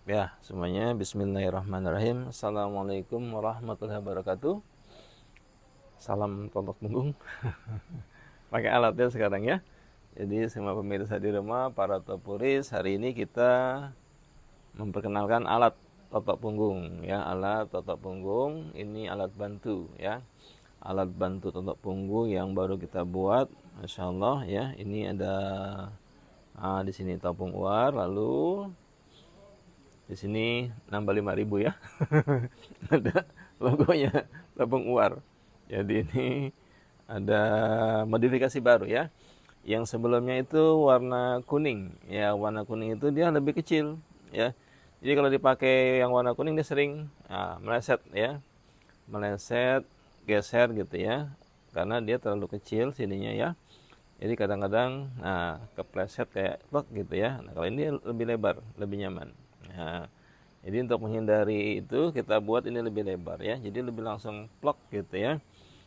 Ya, semuanya bismillahirrahmanirrahim. Assalamualaikum warahmatullahi wabarakatuh. Salam tontok punggung. Pakai alatnya sekarang ya. Jadi semua pemirsa di rumah, para topuris, hari ini kita memperkenalkan alat totok punggung ya. Alat totok punggung ini alat bantu ya. Alat bantu totok punggung yang baru kita buat. Masya Allah ya. Ini ada di sini topung uar, lalu di sini nambah 5.000 ya. Ada logonya tabung uar. Jadi ini ada modifikasi baru ya. Yang sebelumnya itu warna kuning. Ya, warna kuning itu dia lebih kecil ya. Jadi kalau dipakai yang warna kuning dia sering meleset ya. Meleset, geser gitu ya. Karena dia terlalu kecil sininya ya. Jadi kadang-kadang kepleset kayak plok gitu ya. Nah, kalau ini lebih lebar, lebih nyaman. Nah, jadi untuk menghindari itu kita buat ini lebih lebar ya. Jadi lebih langsung plok gitu ya.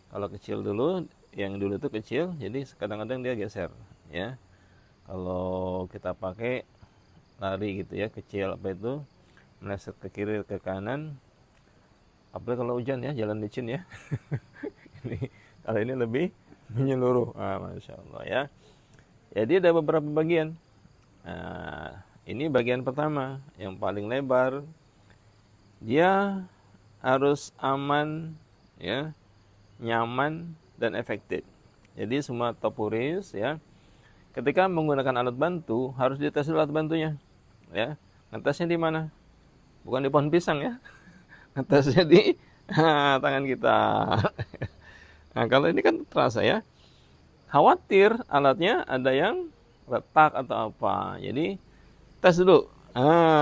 Kalau kecil dulu, yang dulu itu kecil, jadi kadang-kadang dia geser ya. Kalau kita pakai lari gitu ya, kecil apa itu, meleset ke kiri ke kanan. Apalagi kalau hujan ya, jalan licin ya. Ini kalau ini lebih menyeluruh. Masya Allah ya. Jadi ada beberapa bagian. Ini bagian pertama yang paling lebar. Dia harus aman ya, nyaman dan efektif. Jadi semua topuris ya, ketika menggunakan alat bantu harus dites dulu alat bantunya ya. Ngetesnya di mana? Bukan di pohon pisang ya. Ngetesnya di tangan kita. Nah, kalau ini kan terasa ya. Khawatir alatnya ada yang retak atau apa. Jadi tes dulu.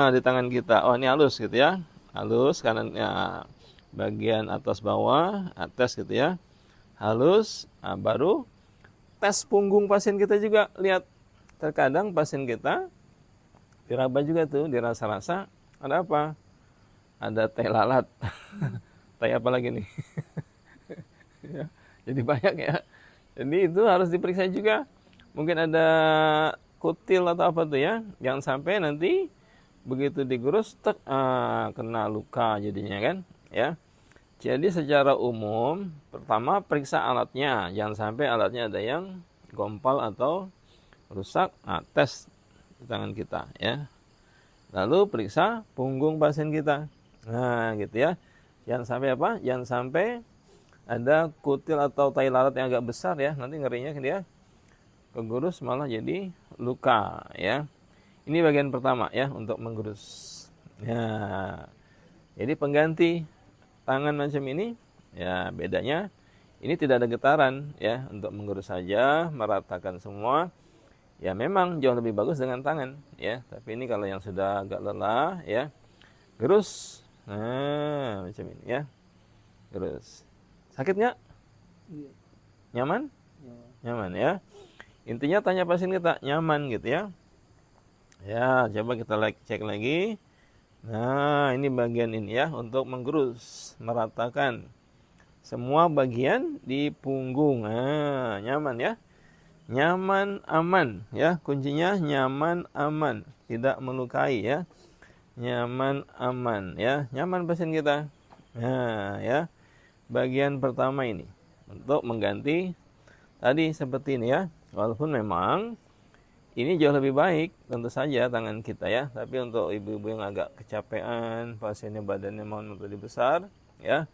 Di tangan kita. Oh, ini halus gitu ya. Halus kanan ya, bagian atas bawah, tes gitu ya. Halus, baru tes punggung pasien kita juga. Lihat, terkadang pasien kita diraba juga tuh, dirasa-rasa ada apa? Ada tai lalat. Tai apa lagi nih? Ya, jadi banyak ya. Jadi itu harus diperiksa juga. Mungkin ada kutil atau apa tuh ya. Jangan sampai nanti begitu digurus kena luka jadinya kan ya. Jadi secara umum pertama periksa alatnya, jangan sampai alatnya ada yang gompal atau rusak. Tes di tangan kita ya. Lalu periksa punggung pasien kita. Nah, gitu ya. Jangan sampai apa? Jangan sampai ada kutil atau tai lalat yang agak besar ya. Nanti ngerinya dia kegurus malah jadi luka ya. Ini bagian pertama ya untuk menggurus. Ya. Jadi pengganti tangan macam ini ya, bedanya ini tidak ada getaran ya, untuk menggurus saja, meratakan semua. Ya memang jauh lebih bagus dengan tangan ya, tapi ini kalau yang sudah agak lelah ya, gerus. Nah, macam ini ya. Gerus. Sakit nggak? Iya. Nyaman? Ya. Nyaman ya. Intinya tanya pasien kita, nyaman gitu ya. Ya, coba kita cek lagi. Nah, ini bagian ini ya, untuk menggerus, meratakan semua bagian di punggung. Nah, nyaman ya. Nyaman, aman ya. Kuncinya nyaman, aman, tidak melukai ya. Nyaman, aman ya. Nyaman pasien kita. Nah, ya. Bagian pertama ini untuk mengganti tadi seperti ini ya. Walaupun memang ini jauh lebih baik tentu saja tangan kita ya. Tapi untuk ibu-ibu yang agak kecapean, pasiennya badannya mau lebih besar ya,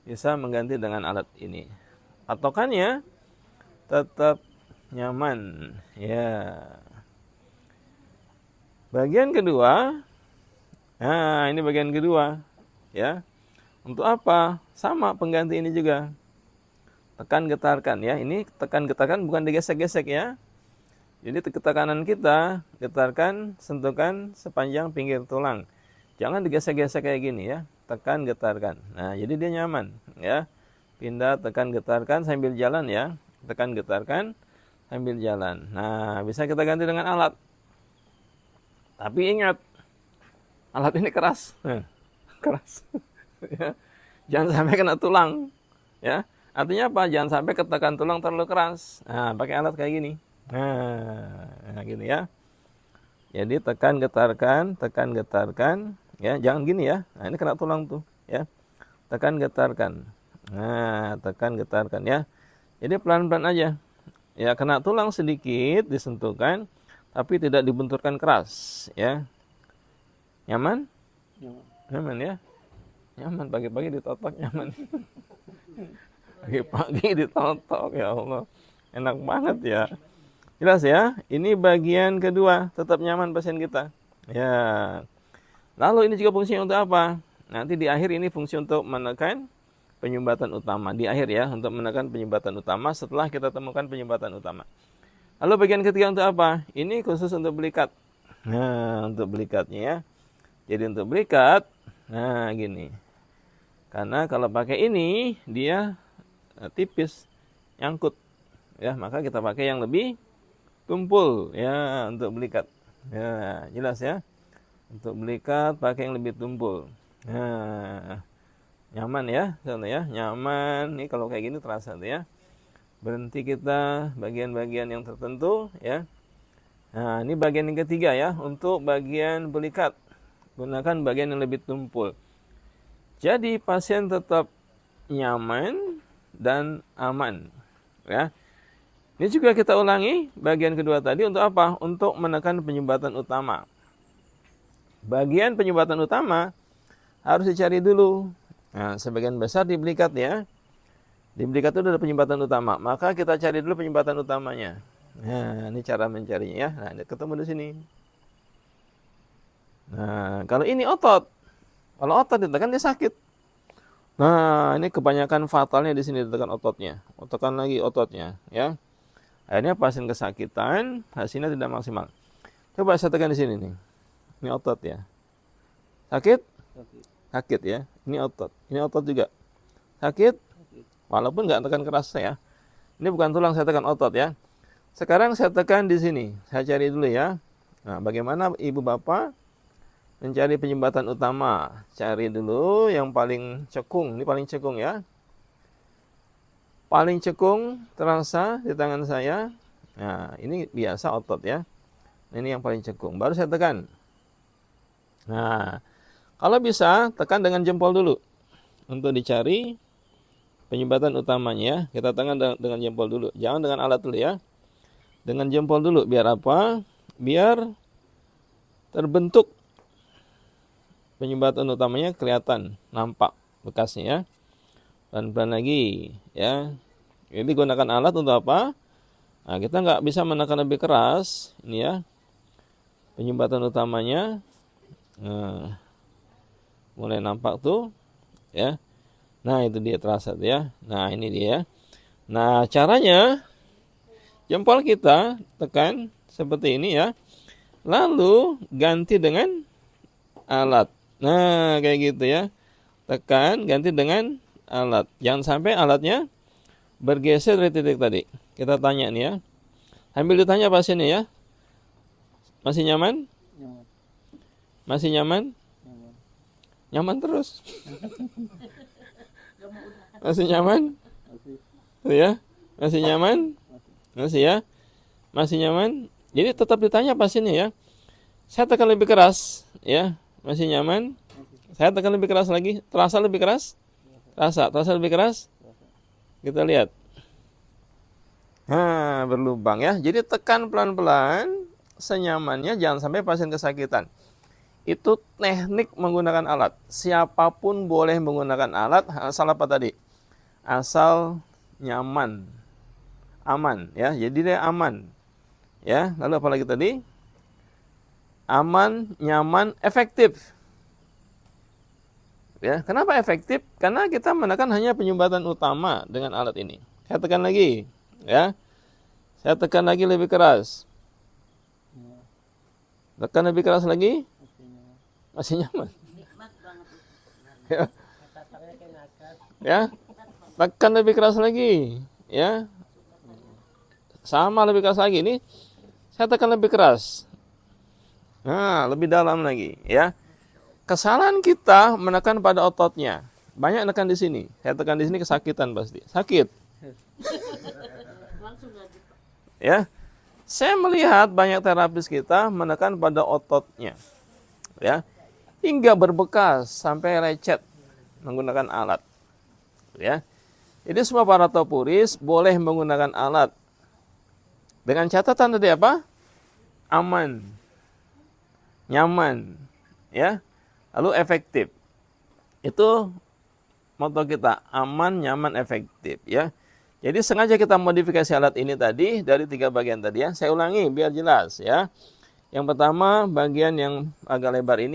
bisa mengganti dengan alat ini. Patokannya tetap nyaman ya. Bagian kedua, nah ini bagian kedua ya. Untuk apa? Sama pengganti ini juga. Tekan getarkan ya. Ini tekan getarkan bukan digesek-gesek ya. Jadi tekanan kita getarkan, sentuhkan sepanjang pinggir tulang. Jangan digesek-gesek kayak gini ya. Tekan getarkan. Nah, jadi dia nyaman ya. Pindah, tekan getarkan sambil jalan ya. Tekan getarkan sambil jalan. Nah, bisa kita ganti dengan alat. Tapi ingat, alat ini keras. Keras. Ya. Jangan sampai kena tulang. Ya. Artinya apa? Jangan sampai ketekan tulang terlalu keras. Nah, pakai alat kayak gini. Nah, gini ya. Jadi tekan getarkan, Ya, jangan gini ya. Nah, ini kena tulang tuh, ya. Tekan getarkan. Nah, tekan getarkan ya. Jadi pelan-pelan aja. Ya, kena tulang sedikit disentuhkan, tapi tidak dibenturkan keras, ya. Nyaman? Nyaman ya. Nyaman pagi-pagi ditotok nyaman. Pagi-pagi ditotok, ya Allah. Enak banget ya. Jelas ya. Ini bagian kedua, tetap nyaman pasien kita. Ya. Lalu ini juga fungsinya untuk apa? Nanti di akhir ini fungsi untuk menekan penyumbatan utama. Di akhir ya, untuk menekan penyumbatan utama setelah kita temukan penyumbatan utama. Lalu bagian ketiga untuk apa? Ini khusus untuk belikat. Nah, untuk belikatnya ya. Jadi untuk belikat, nah gini. Karena kalau pakai ini, dia tipis, nyangkut. Ya, maka kita pakai yang lebih tumpul ya untuk belikat. Ya, jelas ya. Untuk belikat pakai yang lebih tumpul. Nah, nyaman ya, ya, nyaman. Nih kalau kayak gini terasa tuh ya. Berhenti kita bagian-bagian yang tertentu ya. Nah, ini bagian yang ketiga ya, untuk bagian belikat. Gunakan bagian yang lebih tumpul. Jadi pasien tetap nyaman dan aman ya. Ini juga kita ulangi bagian kedua tadi untuk apa? Untuk menekan penyumbatan utama. Bagian penyumbatan utama harus dicari dulu. Nah, sebagian besar di belikat ya. Di belikat itu ada penyumbatan utama. Maka kita cari dulu penyumbatan utamanya. Nah, ini cara mencarinya ya. Nah, ini ketemu di sini. Nah, kalau ini otot. Kalau otot ditekan dia sakit. Nah, ini kebanyakan fatalnya di sini ditekan ototnya. Tekan lagi ototnya ya. Akhirnya pasien kesakitan, hasilnya tidak maksimal. Coba saya tekan di sini nih. Ini otot ya. Sakit? Sakit ya. Ini otot. Ini otot juga. Sakit? Walaupun nggak tekan keras ya. Ini bukan tulang, saya tekan otot ya. Sekarang saya tekan di sini. Saya cari dulu ya. Nah, bagaimana ibu bapak mencari penyumbatan utama? Cari dulu yang paling cekung. Ini paling cekung ya. Paling cekung terasa di tangan saya. Nah, ini biasa otot ya. Ini yang paling cekung. Baru saya tekan. Nah, kalau bisa tekan dengan jempol dulu. Untuk dicari penyumbatan utamanya, kita tekan dengan jempol dulu. Jangan dengan alat dulu ya. Dengan jempol dulu. Biar apa? Biar terbentuk penyumbatan utamanya, kelihatan, nampak bekasnya ya. Pelan-pelan lagi ya. Ini gunakan alat untuk apa? Nah, kita nggak bisa menekan lebih keras. Ini ya. Penyumbatan utamanya. Nah, mulai nampak tuh ya. Nah, itu dia terasa tuh ya. Nah, ini dia. Nah, caranya jempol kita tekan seperti ini ya. Lalu ganti dengan alat. Nah, kayak gitu ya. Tekan, ganti dengan alat. Jangan sampai alatnya bergeser dari titik tadi. Kita tanya nih ya. Sambil ditanya pasiennya ya. Masih nyaman? Masih nyaman? Nyaman terus. Masih nyaman? Ya. Masih nyaman? Masih ya. Masih nyaman? Jadi tetap ditanya pasiennya ya. Saya tekan lebih keras ya. Masih nyaman? Saya tekan lebih keras lagi. Terasa lebih keras? Terasa lebih keras? Kita lihat. Nah, berlubang ya. Jadi tekan pelan-pelan, senyamannya, jangan sampai pasien kesakitan. Itu teknik menggunakan alat. Siapapun boleh menggunakan alat, asal apa tadi? Asal nyaman, aman ya. Jadi dia aman. Ya, lalu apa lagi tadi? Aman, nyaman, efektif. Ya, kenapa efektif? Karena kita menekan hanya penyumbatan utama dengan alat ini. Saya tekan lagi, ya. Saya tekan lagi lebih keras. Tekan lebih keras lagi. Masih nyaman. Ya. Ya. Tekan lebih keras lagi, ya. Sama lebih keras lagi. Ini saya tekan lebih keras. Nah, lebih dalam lagi, ya. Kesalahan kita menekan pada ototnya. Banyak menekan di sini. Saya tekan di sini kesakitan pasti. Sakit. Ya. Saya melihat banyak terapis kita menekan pada ototnya. Ya. hingga berbekas sampai lecet menggunakan alat. Ya. Jadi semua para topuris boleh menggunakan alat. Dengan catatan tadi apa? Aman, nyaman, ya. Lalu efektif. Itu moto kita, aman, nyaman, efektif, ya. Jadi sengaja kita modifikasi alat ini tadi dari 3 bagian tadi ya. Saya ulangi biar jelas ya. Yang pertama bagian yang agak lebar ini